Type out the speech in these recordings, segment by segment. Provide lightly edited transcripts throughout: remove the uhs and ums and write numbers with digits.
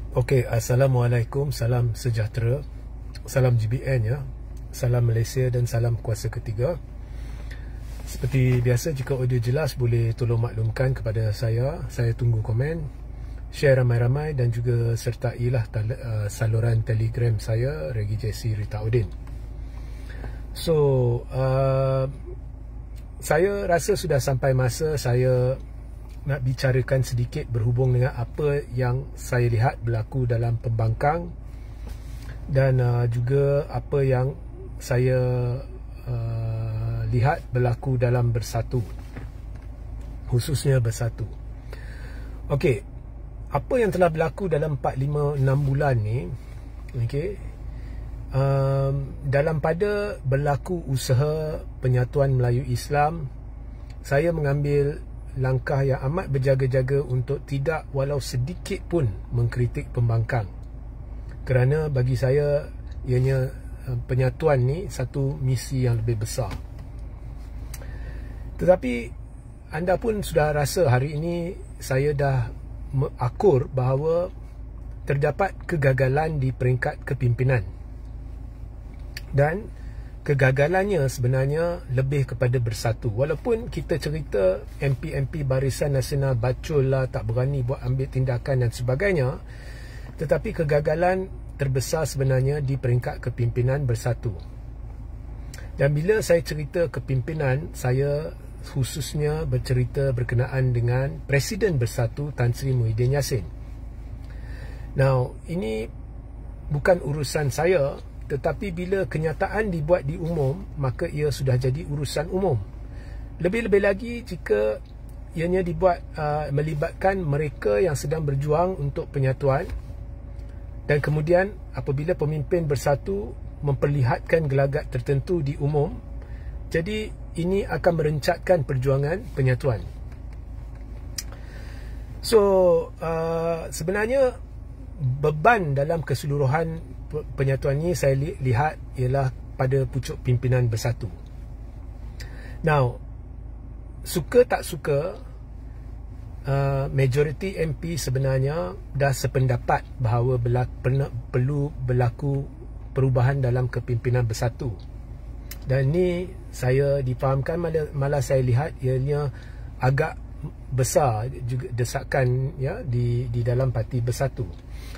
Okey, Assalamualaikum, salam sejahtera, salam GBN ya, salam Malaysia dan salam kuasa ketiga. Seperti biasa, jika audio jelas boleh tolong maklumkan kepada saya tunggu komen, share ramai-ramai dan juga sertailah saluran Telegram saya, Regi JC Rita Udin. So, saya rasa sudah sampai masa saya nak bicarakan sedikit berhubung dengan apa yang saya lihat berlaku dalam pembangkang dan juga apa yang saya lihat berlaku dalam Bersatu, khususnya Bersatu. Okey, apa yang telah berlaku dalam 4, 5, 6 bulan ni, okey, dalam pada berlaku usaha penyatuan Melayu Islam, saya mengambil langkah yang amat berjaga-jaga untuk tidak walau sedikit pun mengkritik pembangkang, kerana bagi saya ianya penyatuan ni satu misi yang lebih besar. Tetapi anda pun sudah rasa hari ini saya dah akur bahawa terdapat kegagalan di peringkat kepimpinan, dan kegagalannya sebenarnya lebih kepada Bersatu. Walaupun kita cerita MP-MP Barisan Nasional bacol lah, tak berani buat ambil tindakan dan sebagainya, tetapi kegagalan terbesar sebenarnya di peringkat kepimpinan Bersatu. Dan bila saya cerita kepimpinan, saya khususnya bercerita berkenaan dengan Presiden Bersatu Tan Sri Muhyiddin Yassin. Now, ini bukan urusan saya, tetapi bila kenyataan dibuat di umum, maka ia sudah jadi urusan umum. Lebih-lebih lagi jika ianya dibuat melibatkan mereka yang sedang berjuang untuk penyatuan, dan kemudian apabila pemimpin Bersatu memperlihatkan gelagat tertentu di umum, jadi ini akan merencatkan perjuangan penyatuan. So, sebenarnya beban dalam keseluruhan penyatuan ini saya lihat ialah pada pucuk pimpinan Bersatu. Now, suka tak suka, majoriti MP sebenarnya dah sependapat bahawa perlu berlaku perubahan dalam kepimpinan Bersatu. Dan ni saya difahamkan, malah saya lihat ianya agak besar juga desakan ya di dalam parti Bersatu.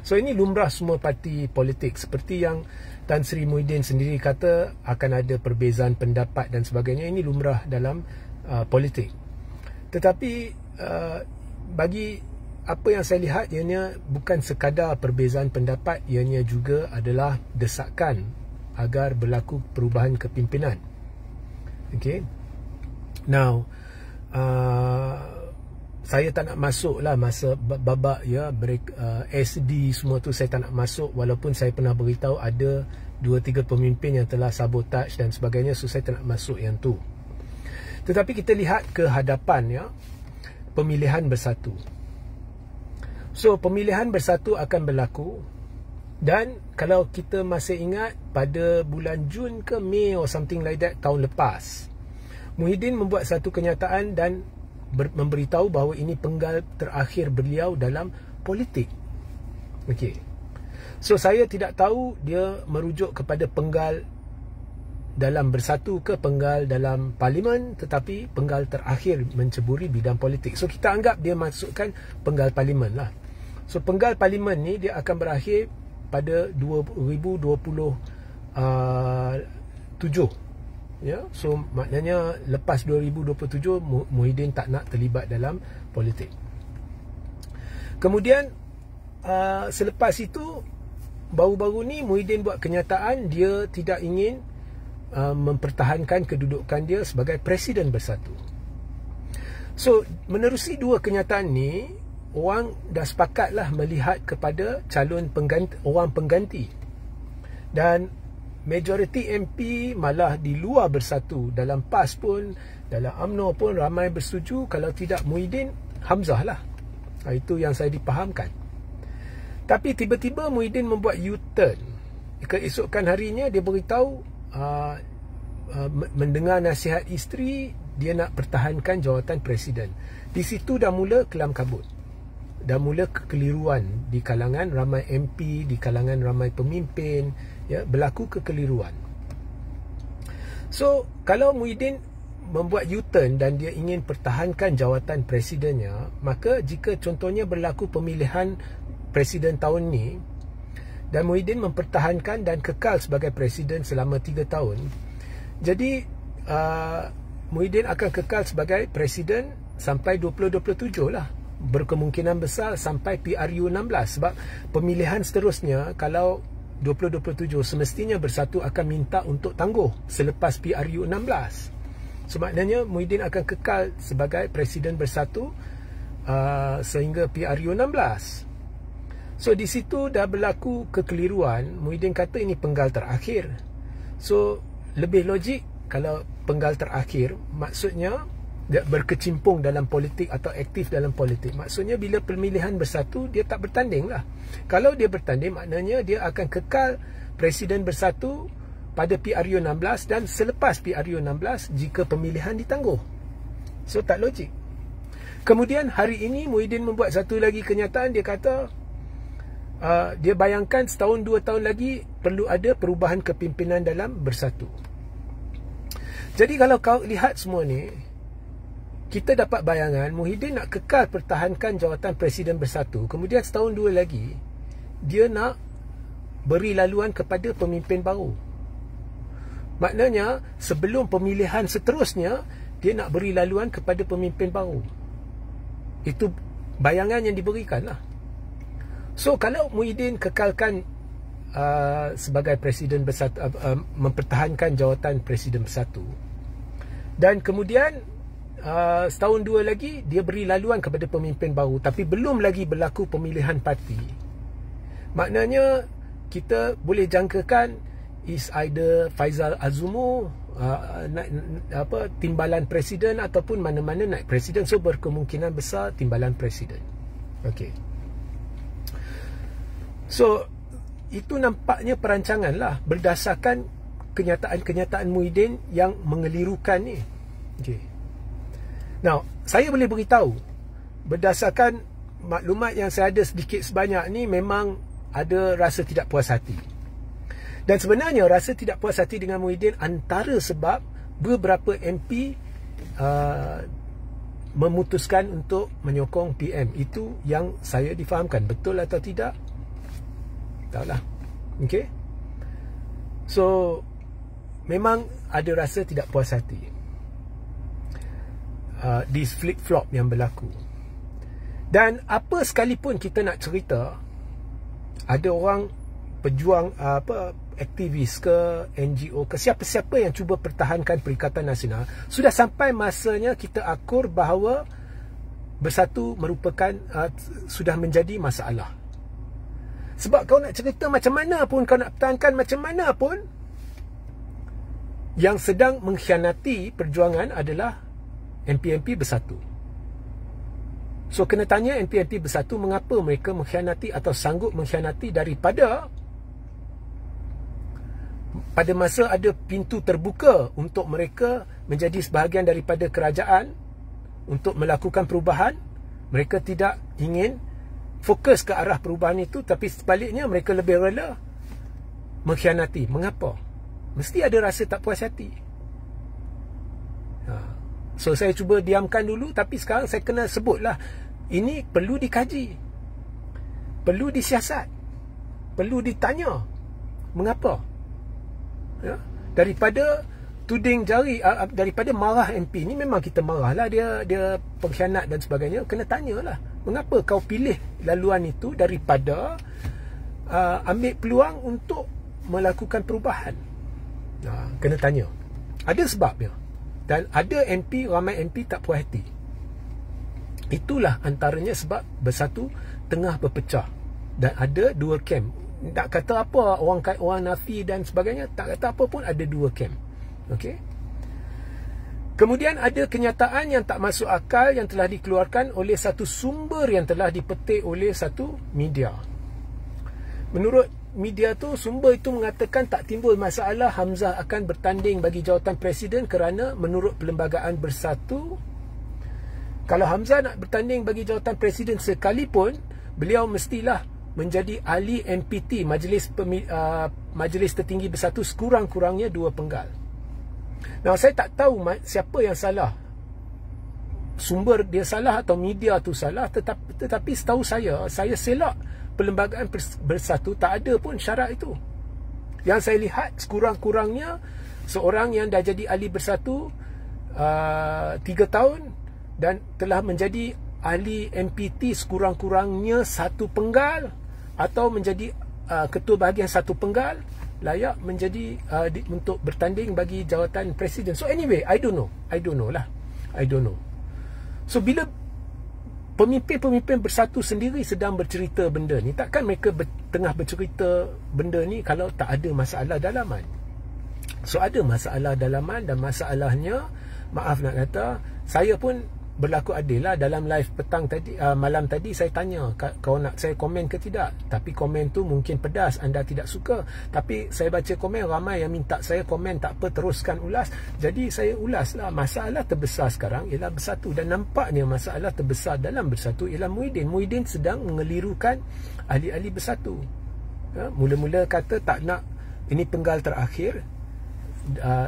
So ini lumrah semua parti politik, seperti yang Tan Sri Muhyiddin sendiri kata akan ada perbezaan pendapat dan sebagainya. Ini lumrah dalam politik. Tetapi bagi apa yang saya lihat, ianya bukan sekadar perbezaan pendapat, ianya juga adalah desakan agar berlaku perubahan kepimpinan. Okay. Now, saya tak nak masuk lah masa babak ya SD semua tu, saya tak nak masuk, walaupun saya pernah beritahu ada 2-3 pemimpin yang telah sabotage dan sebagainya, so saya tak nak masuk yang tu. Tetapi kita lihat ke hadapan ya, pemilihan Bersatu. So pemilihan Bersatu akan berlaku, dan kalau kita masih ingat pada bulan Jun ke Mei or something like that tahun lepas, Muhyiddin membuat satu kenyataan dan memberitahu bahawa ini penggal terakhir beliau dalam politik. Okey. So saya tidak tahu dia merujuk kepada penggal dalam Bersatu ke penggal dalam parlimen, tetapi penggal terakhir menceburi bidang politik. So kita anggap dia masukkan penggal parlimen lah. So penggal parlimen ni dia akan berakhir pada 2027. Ya, so maknanya lepas 2027 Muhyiddin tak nak terlibat dalam politik. Kemudian selepas itu, baru-baru ni Muhyiddin buat kenyataan dia tidak ingin mempertahankan kedudukan dia sebagai Presiden Bersatu. So menerusi dua kenyataan ni, orang dah sepakatlah melihat kepada calon pengganti, orang pengganti. Dan majoriti MP malah di luar Bersatu, dalam PAS pun, dalam UMNO pun ramai bersetuju, kalau tidak Muhyiddin, Hamzah lah. Itu yang saya dipahamkan. Tapi tiba-tiba Muhyiddin membuat U-turn. Keesokan harinya dia beritahu mendengar nasihat isteri, dia nak pertahankan jawatan Presiden. Di situ dah mula kelam kabut. dah mula kekeliruan di kalangan ramai MP, di kalangan ramai pemimpin, ya, berlaku kekeliruan. So kalau Muhyiddin membuat U-turn dan dia ingin pertahankan jawatan presidennya, maka jika contohnya berlaku pemilihan presiden tahun ni dan Muhyiddin mempertahankan dan kekal sebagai presiden selama 3 tahun, jadi Muhyiddin akan kekal sebagai presiden sampai 2027 lah, berkemungkinan besar sampai PRU 16, sebab pemilihan seterusnya kalau 2027 semestinya Bersatu akan minta untuk tangguh selepas PRU 16. So maknanya Muhyiddin akan kekal sebagai presiden Bersatu sehingga PRU 16. So di situ dah berlaku kekeliruan. Muhyiddin kata ini penggal terakhir. So lebih logik kalau penggal terakhir, maksudnya dia berkecimpung dalam politik atau aktif dalam politik. Maksudnya bila pemilihan Bersatu, dia tak bertanding lah. Kalau dia bertanding, maknanya dia akan kekal presiden Bersatu pada PRU 16 dan selepas PRU 16 jika pemilihan ditangguh. So tak logik. Kemudian hari ini Muhyiddin membuat satu lagi kenyataan. Dia kata dia bayangkan setahun 2 tahun lagi perlu ada perubahan kepimpinan dalam Bersatu. Jadi kalau kau lihat semua ni, kita dapat bayangan Muhyiddin nak kekal pertahankan jawatan presiden Bersatu. Kemudian setahun 2 lagi dia nak beri laluan kepada pemimpin baru. Maknanya sebelum pemilihan seterusnya dia nak beri laluan kepada pemimpin baru. Itu bayangan yang diberikan lah. So kalau Muhyiddin kekalkan sebagai presiden Bersatu, mempertahankan jawatan presiden Bersatu, dan kemudian setahun 2 lagi dia beri laluan kepada pemimpin baru, tapi belum lagi berlaku pemilihan parti, maknanya kita boleh jangkakan is either Faizal Azumu timbalan presiden ataupun mana-mana naik presiden. So berkemungkinan besar timbalan presiden. Okey. So itu nampaknya perancangan lah berdasarkan kenyataan-kenyataan Muhyiddin yang mengelirukan ni. Okay. Now, saya boleh beritahu berdasarkan maklumat yang saya ada sedikit sebanyak ni, memang ada rasa tidak puas hati. Dan sebenarnya rasa tidak puas hati dengan Muhyiddin antara sebab beberapa MP memutuskan untuk menyokong PM. Itu yang saya difahamkan. Betul atau tidak? Taklah. Okay. So memang ada rasa tidak puas hati di flip-flop yang berlaku. Dan apa sekalipun kita nak cerita, ada orang pejuang aktivis ke NGO ke siapa-siapa yang cuba pertahankan Perikatan Nasional, sudah sampai masanya kita akur bahawa Bersatu merupakan sudah menjadi masalah. Sebab kau nak cerita macam mana pun, kau nak pertahankan macam mana pun, yang sedang mengkhianati perjuangan adalah MP-MP Bersatu. So kena tanya MP-MP Bersatu mengapa mereka mengkhianati atau sanggup mengkhianati, daripada pada masa ada pintu terbuka untuk mereka menjadi sebahagian daripada kerajaan untuk melakukan perubahan, mereka tidak ingin fokus ke arah perubahan itu, tapi sebaliknya mereka lebih rela mengkhianati. Mengapa? Mesti ada rasa tak puas hati. So saya cuba diamkan dulu, tapi sekarang saya kena sebutlah. Ini perlu dikaji, perlu disiasat, perlu ditanya mengapa. Ya? Daripada tuding jari, daripada marah MP ni, memang kita marah lah dia pengkhianat dan sebagainya. Kena tanyalah, mengapa kau pilih laluan itu daripada ambil peluang untuk melakukan perubahan. Kena tanya. Ada sebabnya. Dan ada MP, ramai MP tak puas hati. Itulah antaranya sebab Bersatu tengah berpecah. Dan ada dua camp. Tak kata apa orang nafi dan sebagainya, tak kata apa pun, ada dua camp. Okey. Kemudian ada kenyataan yang tak masuk akal yang telah dikeluarkan oleh satu sumber yang telah dipetik oleh satu media. Menurut media tu, sumber itu mengatakan tak timbul masalah Hamzah akan bertanding bagi jawatan presiden kerana menurut Perlembagaan Bersatu, Kalau Hamzah nak bertanding bagi jawatan presiden sekalipun, beliau mestilah menjadi ahli MPT, Majlis Tertinggi Bersatu, sekurang-kurangnya 2 penggal. Nah, saya tak tahu siapa yang salah, sumber dia salah atau media tu salah, tetapi setahu saya selak Perlembagaan Bersatu, tak ada pun syarat itu. Yang saya lihat sekurang-kurangnya seorang yang dah jadi ahli Bersatu 3 tahun dan telah menjadi ahli MPT sekurang-kurangnya 1 penggal, atau menjadi ketua bahagian 1 penggal, layak menjadi untuk bertanding bagi jawatan presiden. So anyway, I don't know lah. So bila pemimpin-pemimpin Bersatu sendiri sedang bercerita benda ni, takkan mereka tengah bercerita benda ni kalau tak ada masalah dalaman. So ada masalah dalaman, dan masalahnya, maaf nak kata, saya pun berlaku adil lah. Dalam live petang tadi, malam tadi, saya tanya kau nak saya komen ke tidak, tapi komen tu mungkin pedas, anda tidak suka. Tapi saya baca komen, ramai yang minta saya komen, tak apa, teruskan ulas. Jadi saya ulas lah. Masalah terbesar sekarang ialah Bersatu, dan nampaknya masalah terbesar dalam Bersatu ialah Muhyiddin sedang mengelirukan ahli-ahli Bersatu. Mula-mula kata tak nak, ini penggal terakhir,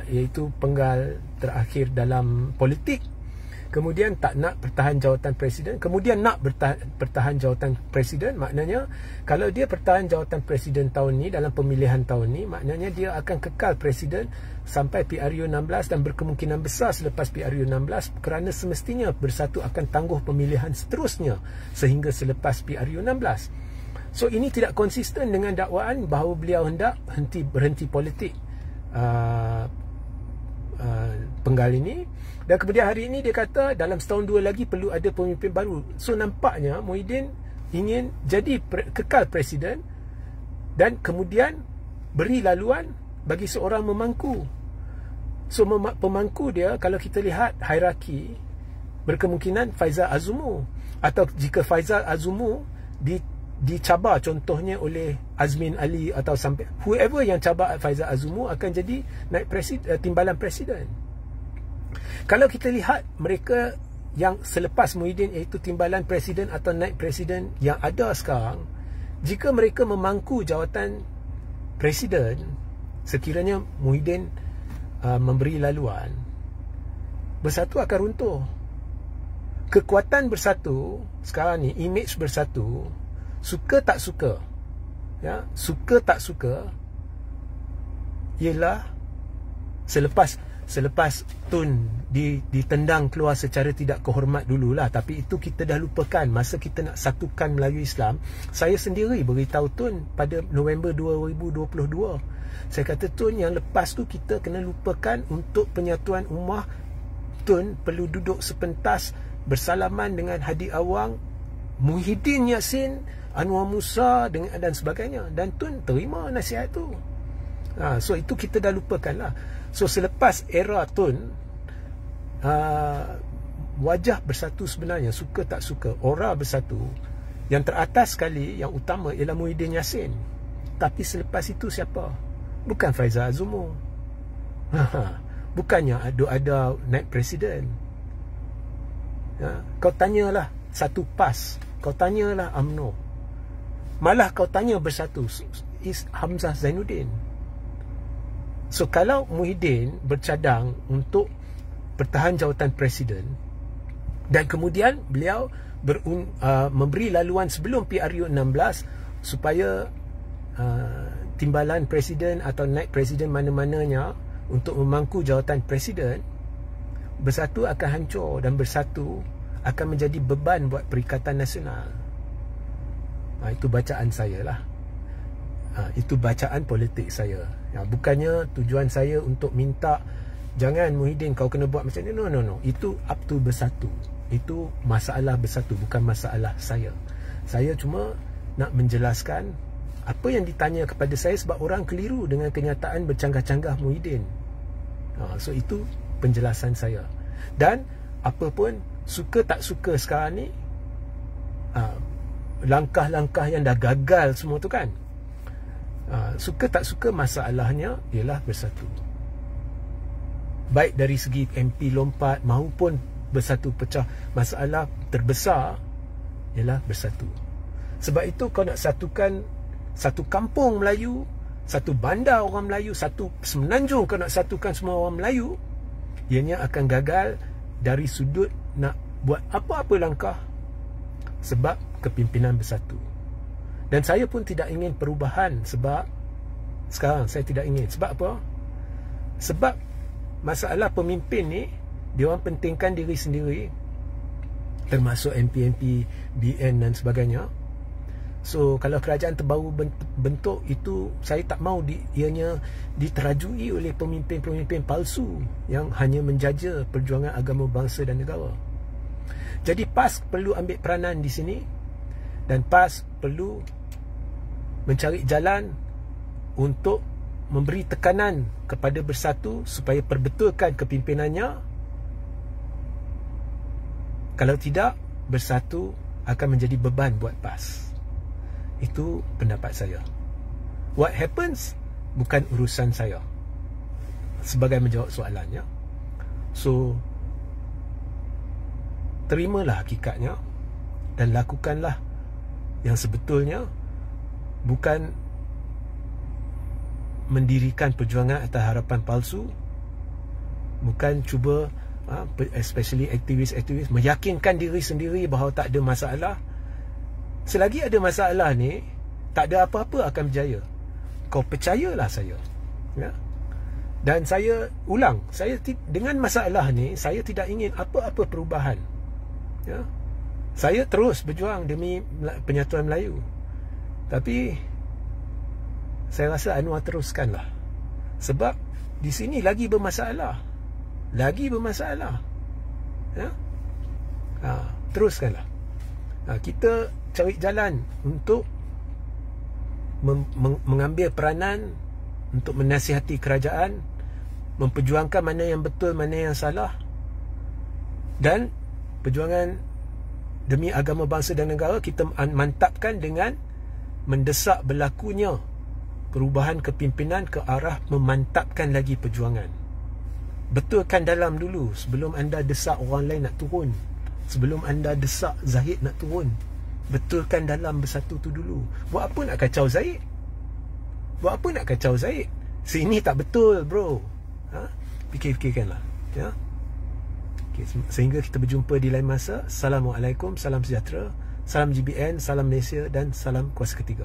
iaitu penggal terakhir dalam politik. Kemudian tak nak pertahan jawatan presiden, kemudian nak pertahan jawatan presiden. Maknanya kalau dia pertahan jawatan presiden tahun ni, dalam pemilihan tahun ni, maknanya dia akan kekal presiden sampai PRU 16, dan berkemungkinan besar selepas PRU 16, kerana semestinya Bersatu akan tangguh pemilihan seterusnya sehingga selepas PRU 16. So ini tidak konsisten dengan dakwaan bahawa beliau hendak berhenti politik penggal ini. Dan kemudian hari ini dia kata dalam setahun 2 lagi perlu ada pemimpin baru. So nampaknya Muhyiddin ingin jadi kekal presiden, dan kemudian beri laluan bagi seorang memangku. So pemangku dia, kalau kita lihat hierarki, berkemungkinan Faizal Azumu, atau jika Faizal Azumu dicabar contohnya oleh Azmin Ali atau sampai whoever yang cabar Faizal Azumu, akan jadi naik timbalan presiden. Kalau kita lihat mereka yang selepas Muhyiddin, iaitu timbalan presiden atau naik presiden yang ada sekarang, jika mereka memangku jawatan presiden, sekiranya Muhyiddin memberi laluan, Bersatu akan runtuh. Kekuatan Bersatu sekarang ni, image Bersatu, suka tak suka, suka tak suka, ialah selepas Tun ditendang keluar secara tidak kehormat dululah, tapi itu kita dah lupakan. Masa kita nak satukan Melayu Islam, saya sendiri beritahu Tun pada November 2022. Saya kata, Tun, yang lepas tu kita kena lupakan. Untuk penyatuan ummah, Tun perlu duduk sepentas bersalaman dengan Hadi Awang, Muhyiddin Yassin, Anwar Musa dan sebagainya. Dan Tun terima nasihat tu. So itu kita dah lupakan lah. So selepas era Tun, wajah Bersatu sebenarnya, suka tak suka, aura Bersatu yang teratas sekali, yang utama ialah Muhyiddin Yassin. Tapi selepas itu siapa? Bukan Faizal Azumu, bukannya ada naik presiden. Kau tanyalah satu PAS, kau tanyalah UMNO, malah kau tanya Bersatu, is Hamzah Zainuddin. So kalau Muhyiddin bercadang untuk pertahan jawatan presiden, dan kemudian beliau memberi laluan sebelum PRU 16 supaya timbalan presiden atau naik presiden mana-mananya untuk memangku jawatan presiden, Bersatu akan hancur, dan Bersatu akan menjadi beban buat Perikatan Nasional. Itu bacaan saya lah. Itu bacaan politik saya. Bukannya tujuan saya untuk minta jangan Muhyiddin kau kena buat macam ni. No. Itu up to Bersatu. Itu masalah Bersatu, bukan masalah saya. Saya cuma nak menjelaskan apa yang ditanya kepada saya, sebab orang keliru dengan kenyataan bercanggah-canggah Muhyiddin. So itu penjelasan saya. Dan apa pun, suka tak suka sekarang ni, langkah-langkah yang dah gagal semua tu kan, suka tak suka, masalahnya ialah Bersatu. Baik dari segi MP lompat maupun bersatu pecah. Masalah terbesar ialah bersatu. Sebab itu kau nak satukan satu kampung Melayu, satu bandar orang Melayu, satu semenanjung, kau nak satukan semua orang Melayu, ianya akan gagal dari sudut nak buat apa-apa langkah, sebab kepimpinan bersatu. Dan saya pun tidak ingin perubahan, sebab sekarang saya tidak ingin. Sebab apa? Sebab masalah pemimpin ni, dia orang pentingkan diri sendiri, termasuk MP, BN dan sebagainya. So kalau kerajaan terbaru bentuk itu, saya tak mau ianya diterajui oleh pemimpin-pemimpin palsu yang hanya menjaja perjuangan agama, bangsa dan negara. Jadi PAS perlu ambil peranan di sini, dan PAS perlu mencari jalan untuk memberi tekanan kepada Bersatu supaya perbetulkan kepimpinannya. Kalau tidak, Bersatu akan menjadi beban buat PAS. Itu pendapat saya. What happens bukan urusan saya sebagai menjawab soalannya. So terimalah hakikatnya dan lakukanlah yang sebetulnya, bukan mendirikan perjuangan atas harapan palsu, bukan cuba especially aktivis-aktivis meyakinkan diri sendiri bahawa tak ada masalah. Selagi ada masalah ni, tak ada apa-apa akan berjaya. Kau percayalah saya, ya? Dan saya ulang, saya dengan masalah ni, saya tidak ingin apa-apa perubahan, ya? Saya terus berjuang demi penyatuan Melayu. Tapi saya rasa Anwar teruskanlah, sebab di sini lagi bermasalah, ya? Teruskanlah. Kita cari jalan untuk mengambil peranan untuk menasihati kerajaan, memperjuangkan mana yang betul, mana yang salah, dan perjuangan demi agama, bangsa dan negara kita mantapkan dengan mendesak berlakunya perubahan kepimpinan ke arah memantapkan lagi perjuangan. Betulkan dalam dulu sebelum anda desak orang lain nak turun, sebelum anda desak Zahid nak turun. Betulkan dalam Bersatu tu dulu. Buat apa nak kacau Zahid? Sini tak betul, bro. Fikir-fikirkanlah, ya. Okay, sehingga kita berjumpa di lain masa. Assalamualaikum, salam sejahtera, salam GBN, salam Malaysia dan salam kuasa ketiga.